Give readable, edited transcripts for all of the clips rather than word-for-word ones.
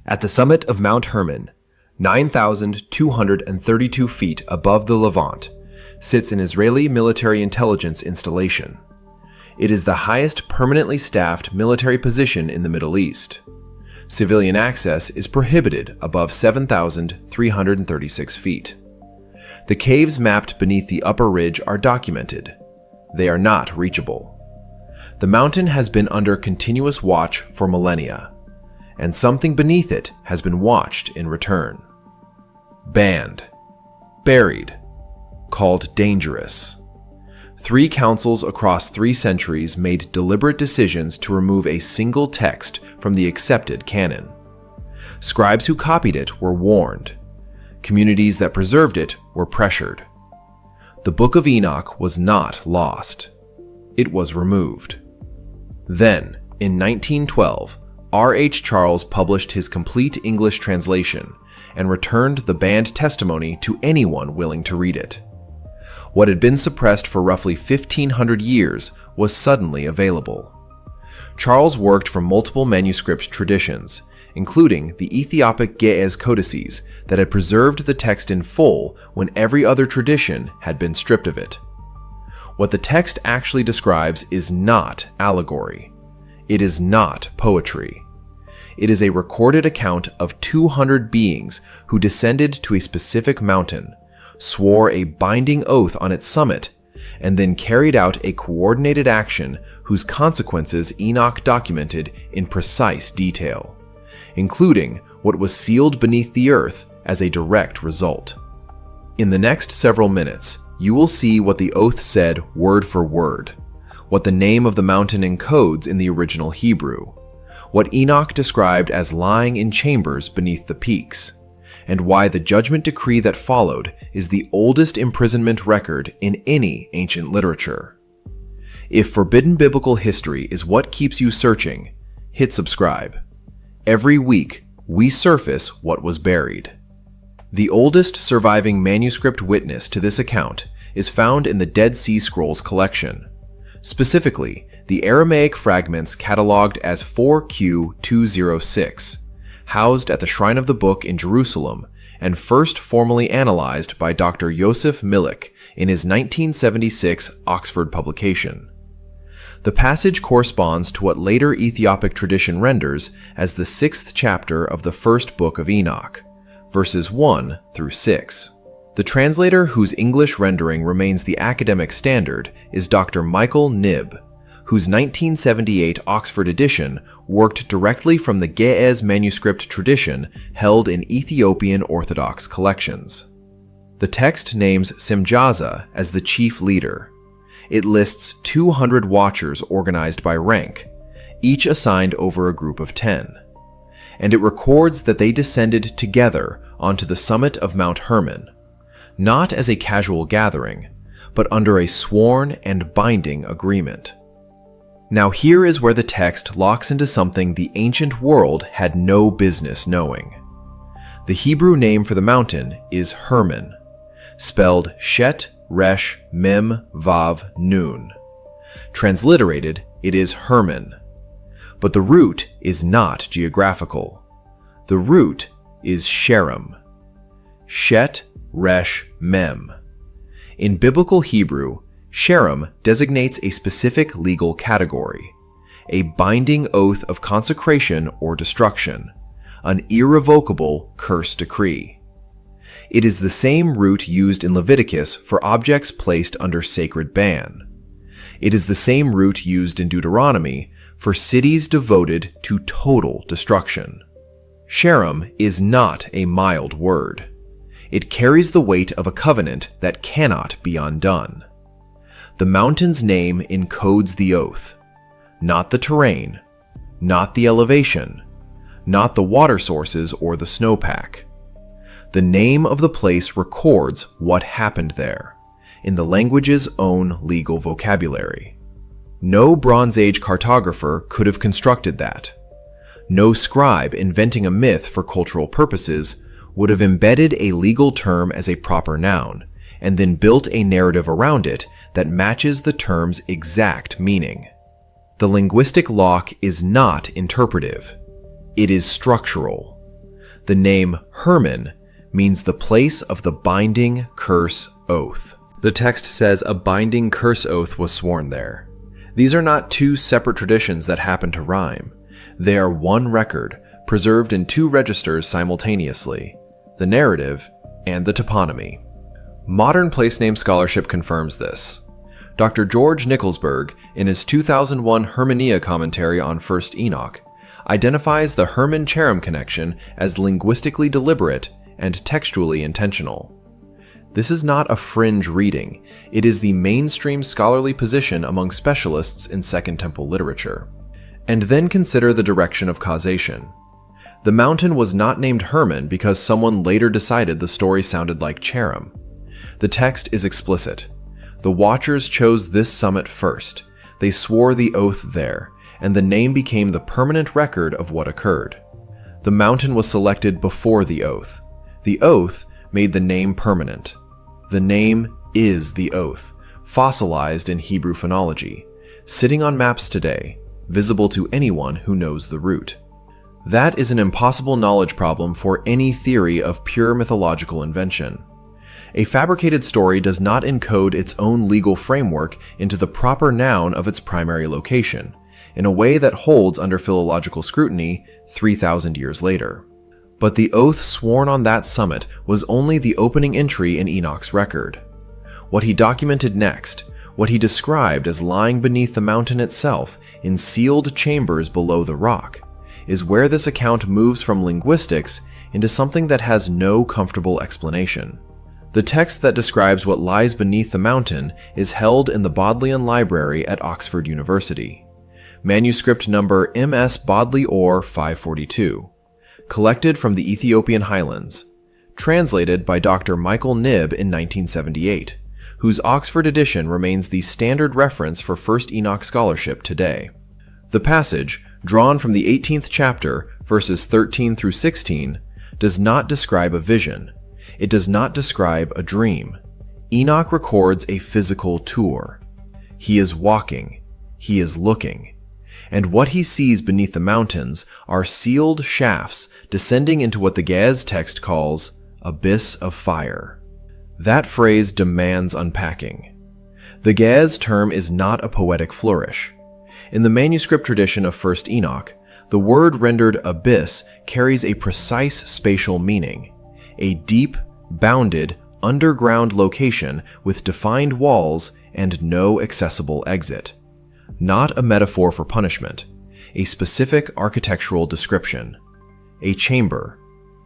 At the summit of Mount Hermon, 9,232 feet above the Levant, sits an Israeli military intelligence installation. It is the highest permanently staffed military position in the Middle East. Civilian access is prohibited above 7,336 feet. The caves mapped beneath the upper ridge are documented. They are not reachable. The mountain has been under continuous watch for millennia, and something beneath it has been watched in return. Banned, buried, called dangerous. 3 councils across 3 centuries made deliberate decisions to remove a single text from the accepted canon. Scribes who copied it were warned. Communities that preserved it were pressured. The Book of Enoch was not lost. It was removed. Then, in 1912, R.H. Charles published his complete English translation and returned the banned testimony to anyone willing to read it. What had been suppressed for roughly 1,500 years was suddenly available. Charles worked from multiple manuscript traditions, including the Ethiopic Ge'ez codices that had preserved the text in full when every other tradition had been stripped of it. What the text actually describes is not allegory. It is not poetry. It is a recorded account of 200 beings who descended to a specific mountain, swore a binding oath on its summit, and then carried out a coordinated action whose consequences Enoch documented in precise detail, including what was sealed beneath the earth as a direct result. In the next several minutes, you will see what the oath said word for word, what the name of the mountain encodes in the original Hebrew, what Enoch described as lying in chambers beneath the peaks, and why the judgment decree that followed is the oldest imprisonment record in any ancient literature. If forbidden biblical history is what keeps you searching, hit subscribe. Every week, we surface what was buried. The oldest surviving manuscript witness to this account is found in the Dead Sea Scrolls collection, specifically the Aramaic fragments catalogued as 4Q206, housed at the Shrine of the Book in Jerusalem and first formally analyzed by Dr. Yosef Milik in his 1976 Oxford publication. The passage corresponds to what later Ethiopic tradition renders as the 6th chapter of the first book of Enoch, verses 1 through 6. The translator whose English rendering remains the academic standard is Dr. Michael Knibb, whose 1978 Oxford edition worked directly from the Ge'ez manuscript tradition held in Ethiopian Orthodox collections. The text names Semjaza as the chief leader. It lists 200 watchers organized by rank, each assigned over a group of 10. And it records that they descended together onto the summit of Mount Hermon, not as a casual gathering, but under a sworn and binding agreement. Now here is where the text locks into something the ancient world had no business knowing. The Hebrew name for the mountain is Hermon, spelled Shet, Resh, Mem, Vav, Nun. Transliterated, it is Hermon. But the root is not geographical. The root is Sherem. Shet, Resh, Mem. In biblical Hebrew, Sherem designates a specific legal category, a binding oath of consecration or destruction, an irrevocable curse decree. It is the same root used in Leviticus for objects placed under sacred ban. It is the same root used in Deuteronomy for cities devoted to total destruction. Sherem is not a mild word. It carries the weight of a covenant that cannot be undone. The mountain's name encodes the oath, not the terrain, not the elevation, not the water sources or the snowpack. The name of the place records what happened there, in the language's own legal vocabulary. No Bronze Age cartographer could have constructed that. No scribe inventing a myth for cultural purposes would have embedded a legal term as a proper noun, and then built a narrative around it that matches the term's exact meaning. The linguistic lock is not interpretive. It is structural. The name Hermon means the place of the binding curse oath. The text says a binding curse oath was sworn there. These are not two separate traditions that happen to rhyme. They are one record, preserved in two registers simultaneously, the narrative and the toponymy. Modern place name scholarship confirms this. Dr. George Nicholsberg, in his 2001 Hermonia commentary on 1st Enoch, identifies the Hermon-Cherem connection as linguistically deliberate and textually intentional. This is not a fringe reading, it is the mainstream scholarly position among specialists in Second Temple literature. And then consider the direction of causation. The mountain was not named Hermon because someone later decided the story sounded like Cherem. The text is explicit. The Watchers chose this summit first. They swore the oath there, and the name became the permanent record of what occurred. The mountain was selected before the oath. The oath made the name permanent. The name is the oath, fossilized in Hebrew phonology, sitting on maps today, visible to anyone who knows the root. That is an impossible knowledge problem for any theory of pure mythological invention. A fabricated story does not encode its own legal framework into the proper noun of its primary location, in a way that holds under philological scrutiny 3,000 years later. But the oath sworn on that summit was only the opening entry in Enoch's record. What he documented next, what he described as lying beneath the mountain itself in sealed chambers below the rock, is where this account moves from linguistics into something that has no comfortable explanation. The text that describes what lies beneath the mountain is held in the Bodleian Library at Oxford University. Manuscript number MS Bodley Or 542. Collected from the Ethiopian highlands. Translated by Dr. Michael Knibb in 1978, whose Oxford edition remains the standard reference for 1st Enoch scholarship today. The passage, drawn from the 18th chapter, verses 13 through 16, does not describe a vision. It does not describe a dream. Enoch records a physical tour. He is walking. He is looking. And what he sees beneath the mountains are sealed shafts descending into what the Ge'ez text calls abyss of fire. That phrase demands unpacking. The Ge'ez term is not a poetic flourish. In the manuscript tradition of 1st Enoch, the word rendered abyss carries a precise spatial meaning. A deep, bounded, underground location with defined walls and no accessible exit. Not a metaphor for punishment, a specific architectural description. A chamber,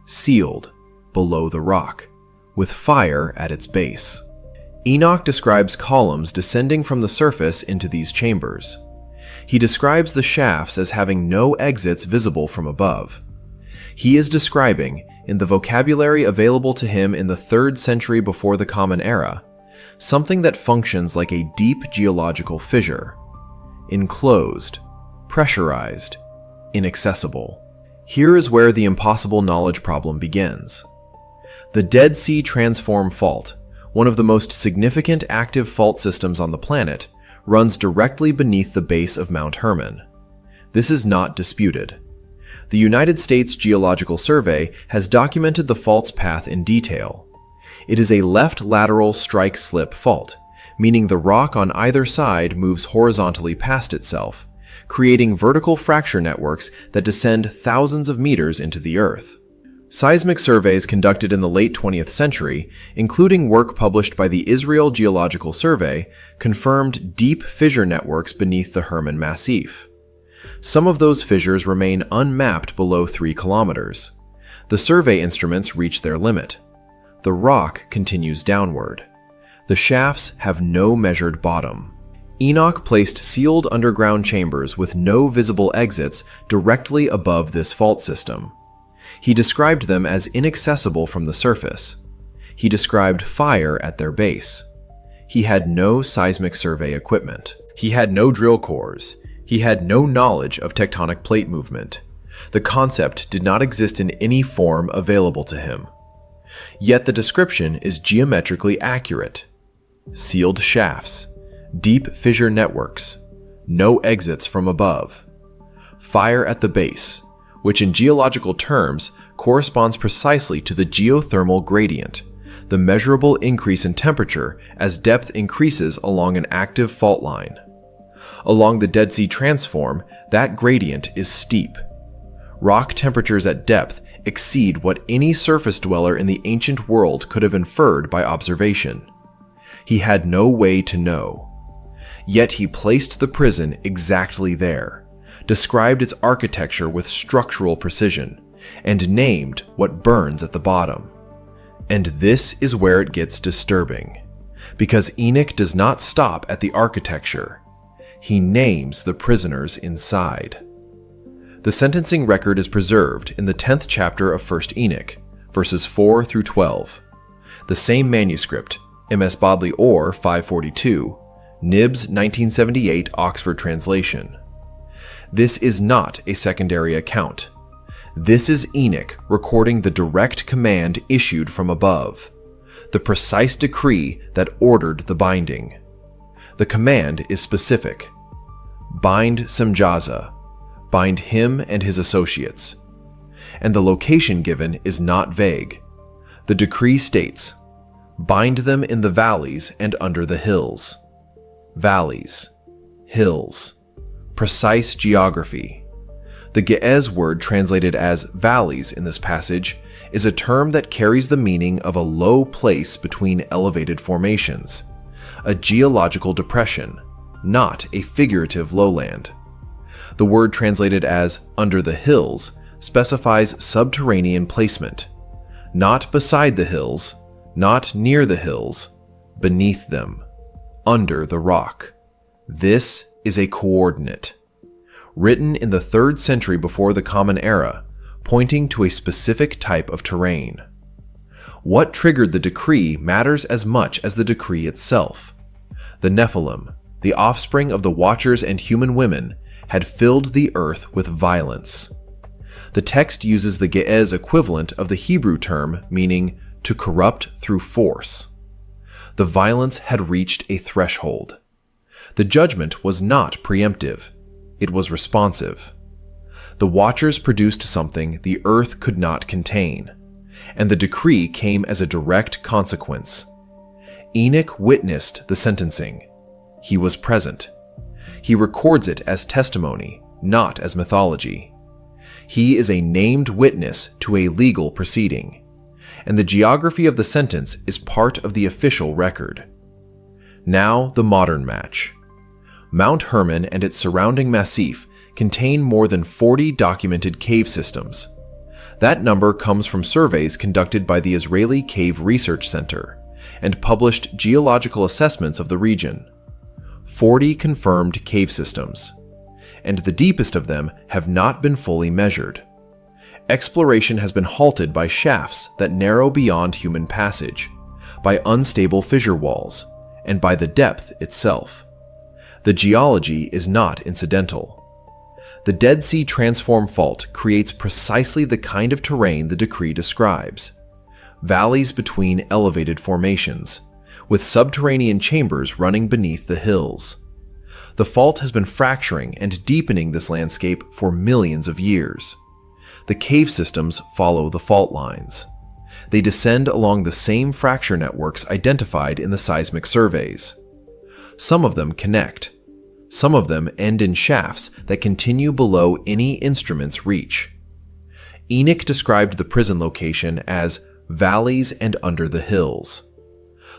sealed, below the rock, with fire at its base. Enoch describes columns descending from the surface into these chambers. He describes the shafts as having no exits visible from above. He is describing, in the vocabulary available to him in the 3rd century before the Common Era, something that functions like a deep geological fissure. Enclosed, pressurized, inaccessible. Here is where the impossible knowledge problem begins. The Dead Sea Transform Fault, one of the most significant active fault systems on the planet, runs directly beneath the base of Mount Hermon. This is not disputed. The United States Geological Survey has documented the fault's path in detail. It is a left lateral strike-slip fault, meaning the rock on either side moves horizontally past itself, creating vertical fracture networks that descend thousands of meters into the earth. Seismic surveys conducted in the late 20th century, including work published by the Israel Geological Survey, confirmed deep fissure networks beneath the Hermon Massif. Some of those fissures remain unmapped below 3 kilometers. The survey instruments reach their limit. The rock continues downward. The shafts have no measured bottom. Enoch placed sealed underground chambers with no visible exits directly above this fault system. He described them as inaccessible from the surface. He described fire at their base. He had no seismic survey equipment. He had no drill cores. He had no knowledge of tectonic plate movement. The concept did not exist in any form available to him. Yet the description is geometrically accurate. Sealed shafts, deep fissure networks, no exits from above. Fire at the base, which in geological terms corresponds precisely to the geothermal gradient, the measurable increase in temperature as depth increases along an active fault line. Along the Dead Sea Transform, that gradient is steep. Rock temperatures at depth exceed what any surface dweller in the ancient world could have inferred by observation. He had no way to know. Yet he placed the prison exactly there, described its architecture with structural precision, and named what burns at the bottom. And this is where it gets disturbing, because Enoch does not stop at the architecture. He names the prisoners inside. The sentencing record is preserved in the 10th chapter of 1 Enoch, verses 4 through 12. The same manuscript, MS Bodley Orr 542, Nibbs 1978 Oxford translation. This is not a secondary account. This is Enoch recording the direct command issued from above, the precise decree that ordered the binding. The command is specific. Bind Semjaza, bind him and his associates. And the location given is not vague. The decree states, bind them in the valleys and under the hills. Valleys, hills, precise geography. The Ge'ez word translated as valleys in this passage is a term that carries the meaning of a low place between elevated formations, a geological depression, not a figurative lowland. The word translated as under the hills specifies subterranean placement, not beside the hills, not near the hills, beneath them, under the rock. This is a coordinate, written in the 3rd century before the Common Era, pointing to a specific type of terrain. What triggered the decree matters as much as the decree itself. The Nephilim, the offspring of the Watchers and human women, had filled the earth with violence. The text uses the Ge'ez equivalent of the Hebrew term meaning to corrupt through force. The violence had reached a threshold. The judgment was not preemptive. It was responsive. The Watchers produced something the earth could not contain, and the decree came as a direct consequence. Enoch witnessed the sentencing. He was present. He records it as testimony, not as mythology. He is a named witness to a legal proceeding, and the geography of the sentence is part of the official record. Now the modern match. Mount Hermon and its surrounding massif contain more than 40 documented cave systems. That number comes from surveys conducted by the Israeli Cave Research Center and published geological assessments of the region. 40 confirmed cave systems, and the deepest of them have not been fully measured. Exploration has been halted by shafts that narrow beyond human passage, by unstable fissure walls, and by the depth itself. The geology is not incidental. The Dead Sea Transform Fault creates precisely the kind of terrain the decree describes. Valleys between elevated formations, with subterranean chambers running beneath the hills. The fault has been fracturing and deepening this landscape for millions of years. The cave systems follow the fault lines. They descend along the same fracture networks identified in the seismic surveys. Some of them connect. Some of them end in shafts that continue below any instrument's reach. Enoch described the prison location as valleys and under the hills.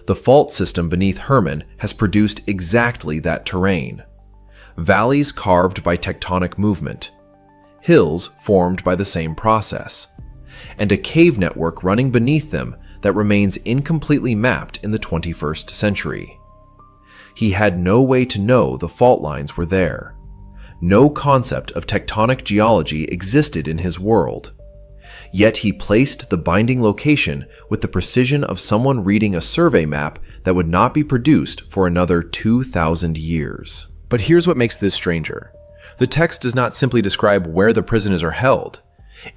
The fault system beneath Hermon has produced exactly that terrain. Valleys carved by tectonic movement, hills formed by the same process, and a cave network running beneath them that remains incompletely mapped in the 21st century. He had no way to know the fault lines were there. No concept of tectonic geology existed in his world. Yet he placed the binding location with the precision of someone reading a survey map that would not be produced for another 2,000 years. But here's what makes this stranger. The text does not simply describe where the prisoners are held.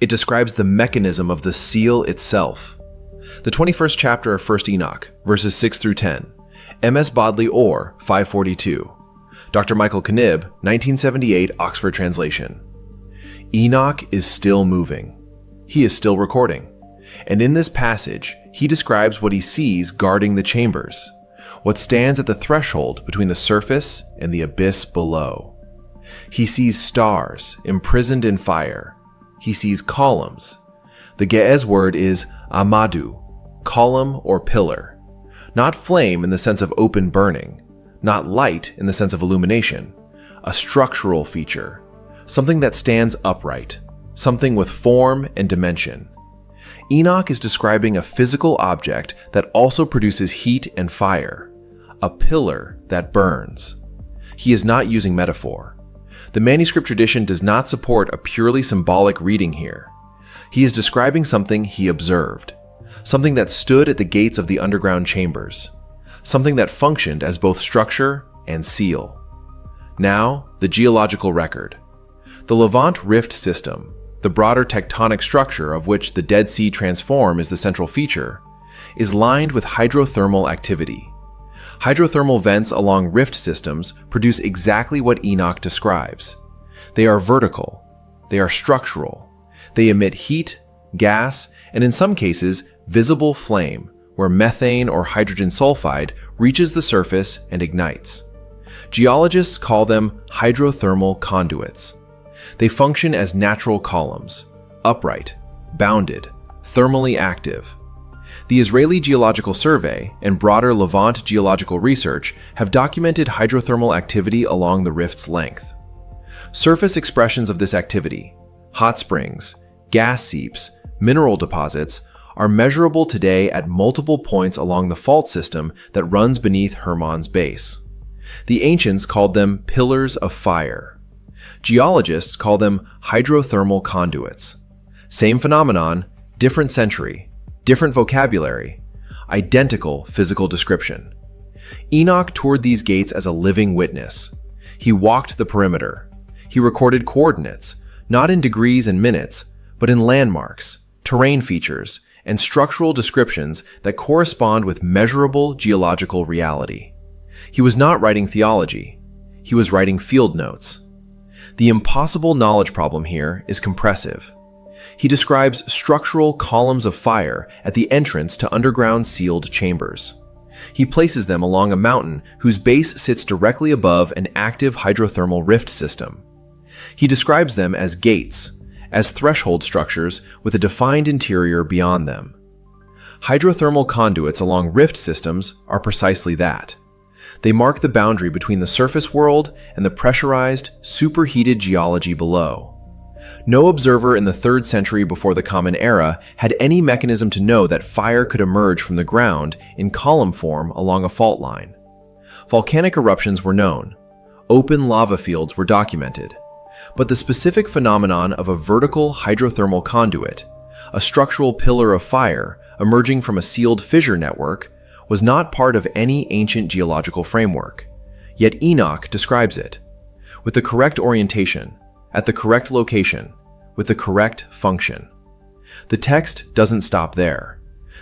It describes the mechanism of the seal itself. The 21st chapter of 1 Enoch, verses 6 through 10, MS Bodley Orr 542, Dr. Michael Knibb 1978 Oxford translation. Enoch is still moving. He is still recording. And in this passage, he describes what he sees guarding the chambers, what stands at the threshold between the surface and the abyss below. He sees stars imprisoned in fire. He sees columns. The Ge'ez word is amadu, column or pillar. Not flame in the sense of open burning, not light in the sense of illumination, a structural feature, something that stands upright, something with form and dimension. Enoch is describing a physical object that also produces heat and fire, a pillar that burns. He is not using metaphor. The manuscript tradition does not support a purely symbolic reading here. He is describing something he observed, something that stood at the gates of the underground chambers, something that functioned as both structure and seal. Now, the geological record. The Levant rift system, the broader tectonic structure of which the Dead Sea transform is the central feature, is lined with hydrothermal activity. Hydrothermal vents along rift systems produce exactly what Enoch describes. They are vertical, they are structural, they emit heat, gas, and in some cases, visible flame, where methane or hydrogen sulfide reaches the surface and ignites. Geologists call them hydrothermal conduits. They function as natural columns, upright, bounded, thermally active. The Israeli Geological Survey and broader Levant geological research have documented hydrothermal activity along the rift's length. Surface expressions of this activity, hot springs, gas seeps, mineral deposits, are measurable today at multiple points along the fault system that runs beneath Hermon's base. The ancients called them pillars of fire. Geologists call them hydrothermal conduits. Same phenomenon, different century, different vocabulary, identical physical description. Enoch toured these gates as a living witness. He walked the perimeter. He recorded coordinates, not in degrees and minutes, but in landmarks, terrain features, and structural descriptions that correspond with measurable geological reality. He was not writing theology. He was writing field notes. The impossible knowledge problem here is compressive. He describes structural columns of fire at the entrance to underground sealed chambers. He places them along a mountain whose base sits directly above an active hydrothermal rift system. He describes them as gates, as threshold structures with a defined interior beyond them. Hydrothermal conduits along rift systems are precisely that. They mark the boundary between the surface world and the pressurized, superheated geology below. No observer in the 3rd century before the Common Era had any mechanism to know that fire could emerge from the ground in column form along a fault line. Volcanic eruptions were known. Open lava fields were documented. But the specific phenomenon of a vertical hydrothermal conduit, a structural pillar of fire emerging from a sealed fissure network, was not part of any ancient geological framework. Yet Enoch describes it. With the correct orientation, at the correct location, with the correct function. The text doesn't stop there.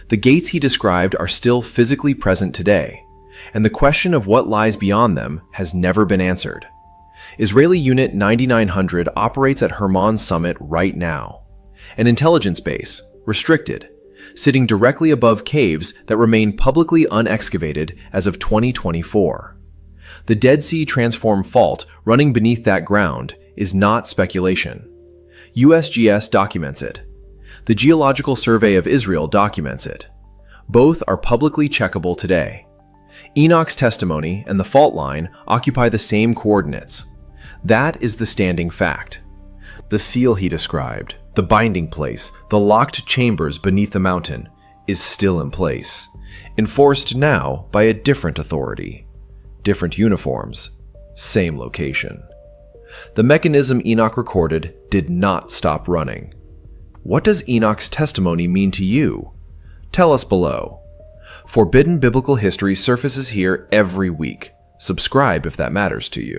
The gates he described are still physically present today, and the question of what lies beyond them has never been answered. Israeli Unit 9900 operates at Hermon's summit right now. An intelligence base, restricted, sitting directly above caves that remain publicly unexcavated as of 2024. The Dead Sea Transform Fault running beneath that ground is not speculation. USGS documents it. The Geological Survey of Israel documents it. Both are publicly checkable today. Enoch's testimony and the fault line occupy the same coordinates. That is the standing fact. The seal he described, the binding place, the locked chambers beneath the mountain, is still in place, enforced now by a different authority. Different uniforms, same location. The mechanism Enoch recorded did not stop running. What does Enoch's testimony mean to you? Tell us below. Forbidden Biblical History surfaces here every week. Subscribe if that matters to you.